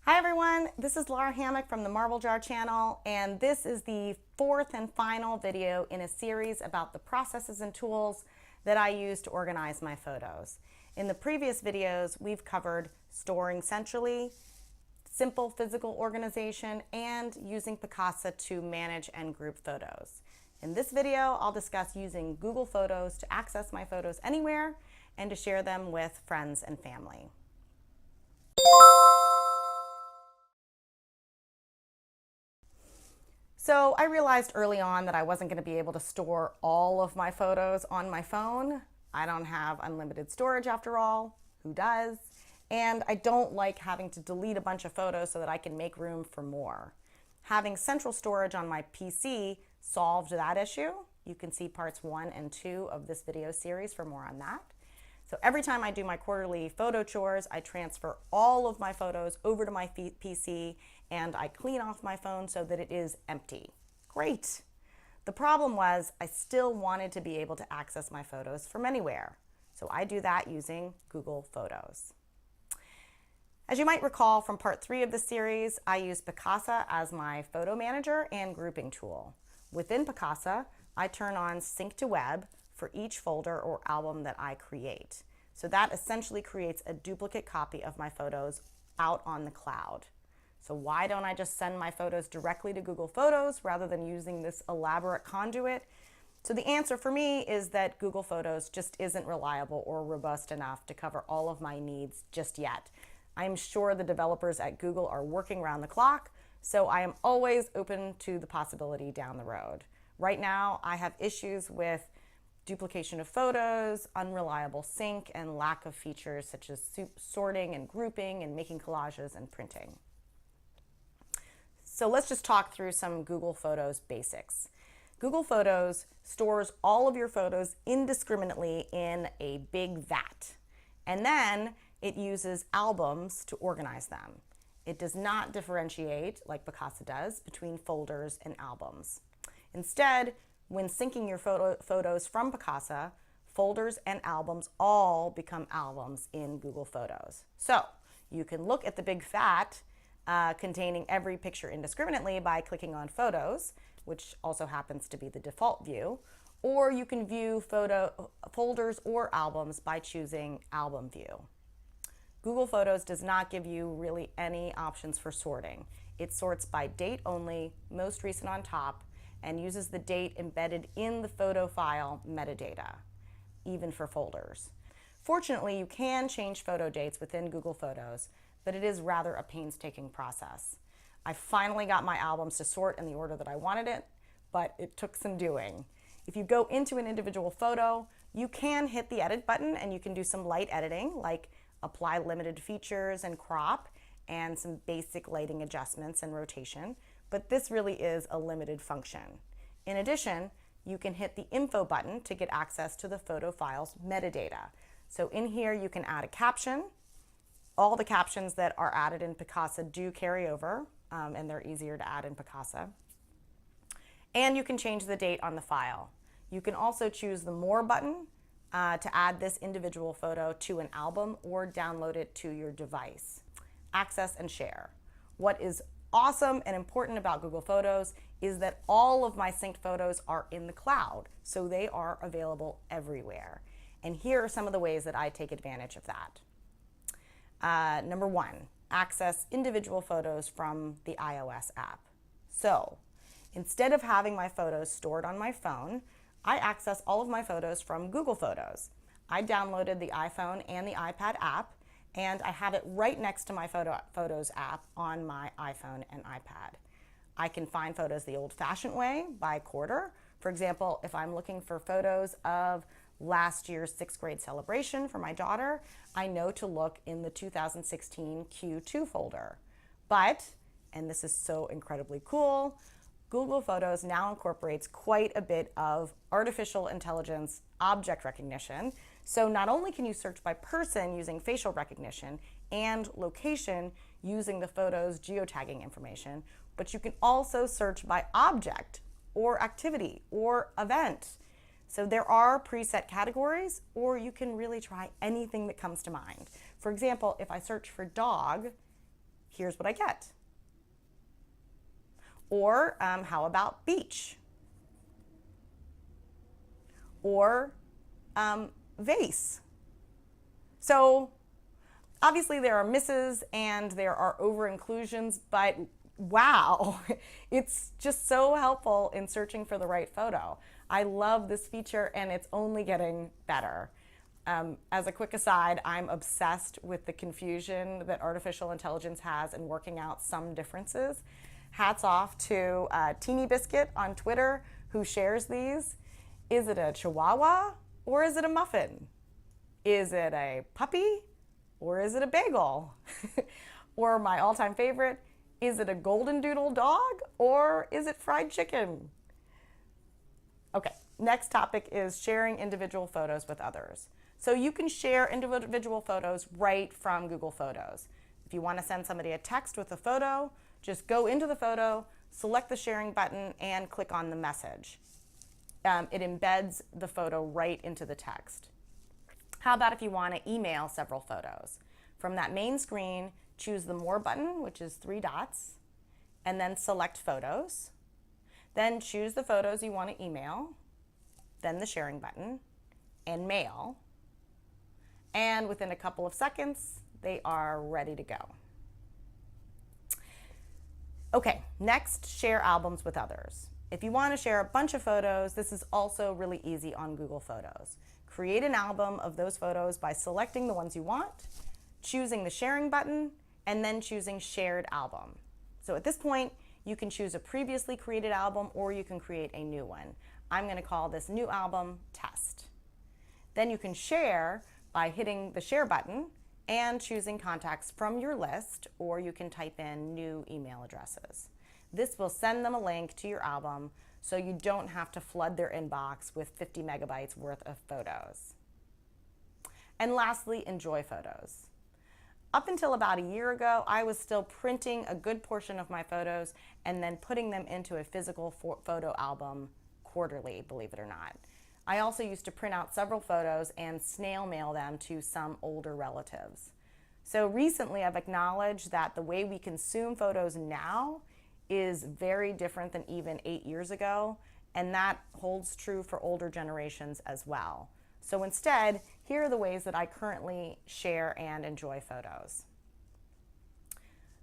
Hi everyone, this is Laura Hammock from the Marble Jar channel, and this is the fourth and final video in a series about the processes and tools that I use to organize my photos. In the previous videos, we've covered storing centrally, simple physical organization, and using Picasa to manage and group photos. In this video, I'll discuss using Google Photos to access my photos anywhere and to share them with friends and family. So I realized early on that I wasn't going to be able to store all of my photos on my phone. I don't have unlimited storage after all. Who does? And I don't like having to delete a bunch of photos so that I can make room for more. Having central storage on my PC solved that issue. You can see parts 1 and 2 of this video series for more on that. So every time I do my quarterly photo chores, I transfer all of my photos over to my PC and I clean off my phone so that it is empty. Great. The problem was I still wanted to be able to access my photos from anywhere. So I do that using Google Photos. As you might recall from part 3 of this series, I use Picasa as my photo manager and grouping tool. Within Picasa, I turn on Sync to Web for each folder or album that I create. So that essentially creates a duplicate copy of my photos out on the cloud. So why don't I just send my photos directly to Google Photos rather than using this elaborate conduit? So the answer for me is that Google Photos just isn't reliable or robust enough to cover all of my needs just yet. I'm sure the developers at Google are working around the clock, so I am always open to the possibility down the road. Right now, I have issues with duplication of photos, unreliable sync, and lack of features such as sorting and grouping and making collages and printing. So let's just talk through some Google Photos basics. Google Photos stores all of your photos indiscriminately in a big vat, and then it uses albums to organize them. It does not differentiate, like Picasa does, between folders and albums. Instead, when syncing your photos from Picasa, folders and albums all become albums in Google Photos. So you can look at the big vat containing every picture indiscriminately by clicking on Photos, which also happens to be the default view, or you can view folders or albums by choosing Album View. Google Photos does not give you really any options for sorting. It sorts by date only, most recent on top, and uses the date embedded in the photo file metadata, even for folders. Fortunately, you can change photo dates within Google Photos, but it is rather a painstaking process. I finally got my albums to sort in the order that I wanted it, but it took some doing. If you go into an individual photo, you can hit the edit button and you can do some light editing, like apply limited features and crop, and some basic lighting adjustments and rotation, but this really is a limited function. In addition, you can hit the info button to get access to the photo file's metadata. So in here you can add a caption. All the captions that are added in Picasa do carry over, and they're easier to add in Picasa. And you can change the date on the file. You can also choose the More button to add this individual photo to an album or download it to your device. Access and share. What is awesome and important about Google Photos is that all of my synced photos are in the cloud, so they are available everywhere. And here are some of the ways that I take advantage of that. Number 1, access individual photos from the iOS app. So instead of having my photos stored on my phone, I access all of my photos from Google Photos. I downloaded the iPhone and the iPad app, and I have it right next to my Photos app on my iPhone and iPad. I can find photos the old-fashioned way by quarter. For example, if I'm looking for photos of last year's 6th grade celebration for my daughter, I know to look in the 2016 Q2 folder. But, and this is so incredibly cool, Google Photos now incorporates quite a bit of artificial intelligence object recognition. So not only can you search by person using facial recognition and location using the photo's geotagging information, but you can also search by object or activity or event. So there are preset categories, or you can really try anything that comes to mind. For example, if I search for dog, Here's what I get. Or how about beach? Or vase. So obviously there are misses and there are over inclusions, but wow, it's just so helpful in searching for the right photo. I love this feature and it's only getting better. As a quick aside, I'm obsessed with the confusion that artificial intelligence has in working out some differences. Hats off to Teeny Biscuit on Twitter who shares these. Is it a chihuahua or is it a muffin? Is it a puppy or is it a bagel? Or my all-time favorite, is it a golden doodle dog or is it fried chicken? Okay, next topic is sharing individual photos with others. So you can share individual photos right from Google Photos. If you want to send somebody a text with a photo, just go into the photo, select the sharing button, and click on the message. It embeds the photo right into the text. How about if you want to email several photos? From that main screen, choose the More button, which is 3 dots, and then select Photos. Then choose the photos you want to email, then the sharing button, and mail. And within a couple of seconds, they are ready to go. Okay, next, share albums with others. If you want to share a bunch of photos, this is also really easy on Google Photos. Create an album of those photos by selecting the ones you want, choosing the sharing button, and then choosing shared album. So at this point, you can choose a previously created album or you can create a new one. I'm going to call this new album Test. Then you can share by hitting the share button and choosing contacts from your list, or you can type in new email addresses. This will send them a link to your album so you don't have to flood their inbox with 50 megabytes worth of photos. And lastly, enjoy photos. Up until about a year ago, I was still printing a good portion of my photos and then putting them into a physical photo album quarterly, believe it or not. I also used to print out several photos and snail mail them to some older relatives. So recently I've acknowledged that the way we consume photos now is very different than even 8 years ago, and that holds true for older generations as well. So instead, here are the ways that I currently share and enjoy photos.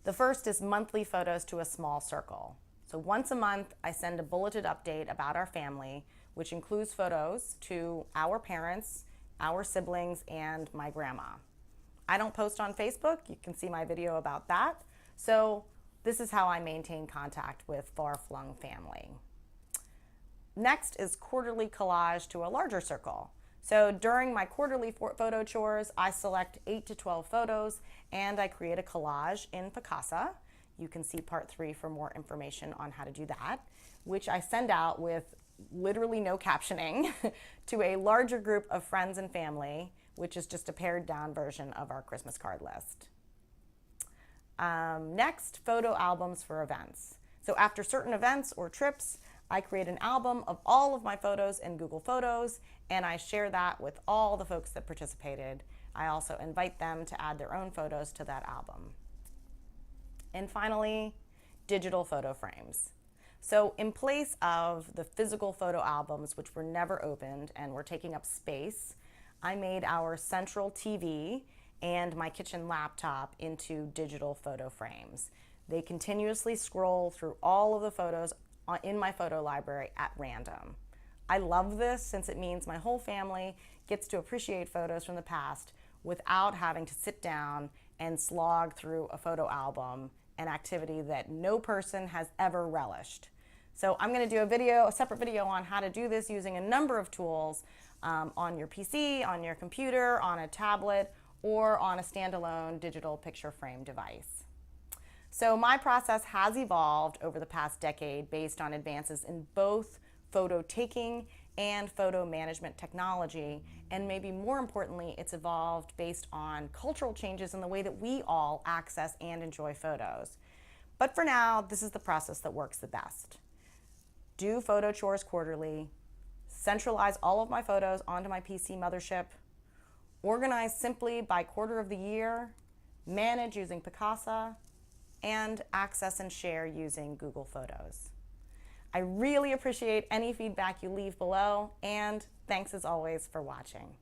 The first is monthly photos to a small circle. So once a month, I send a bulleted update about our family, which includes photos to our parents, our siblings, and my grandma. I don't post on Facebook. You can see my video about that. So this is how I maintain contact with far-flung family. Next is quarterly collage to a larger circle. So during my quarterly photo chores, I select 8 to 12 photos and I create a collage in Picasa. You can see part 3 for more information on how to do that, which I send out with literally no captioning to a larger group of friends and family, which is just a pared down version of our Christmas card list. Next, photo albums for events. So after certain events or trips, I create an album of all of my photos in Google Photos, and I share that with all the folks that participated. I also invite them to add their own photos to that album. And finally, digital photo frames. So in place of the physical photo albums, which were never opened and were taking up space, I made our central TV and my kitchen laptop into digital photo frames. They continuously scroll through all of the photos in my photo library at random. I love this since it means my whole family gets to appreciate photos from the past without having to sit down and slog through a photo album, an activity that no person has ever relished. So I'm going to do a separate video on how to do this using a number of tools on your PC, on your computer, on a tablet, or on a standalone digital picture frame device. So my process has evolved over the past decade based on advances in both photo taking and photo management technology, and maybe more importantly, it's evolved based on cultural changes in the way that we all access and enjoy photos. But for now, this is the process that works the best. Do photo chores quarterly, centralize all of my photos onto my PC mothership, organize simply by quarter of the year, manage using Picasa, and access and share using Google Photos. I really appreciate any feedback you leave below, and thanks as always for watching.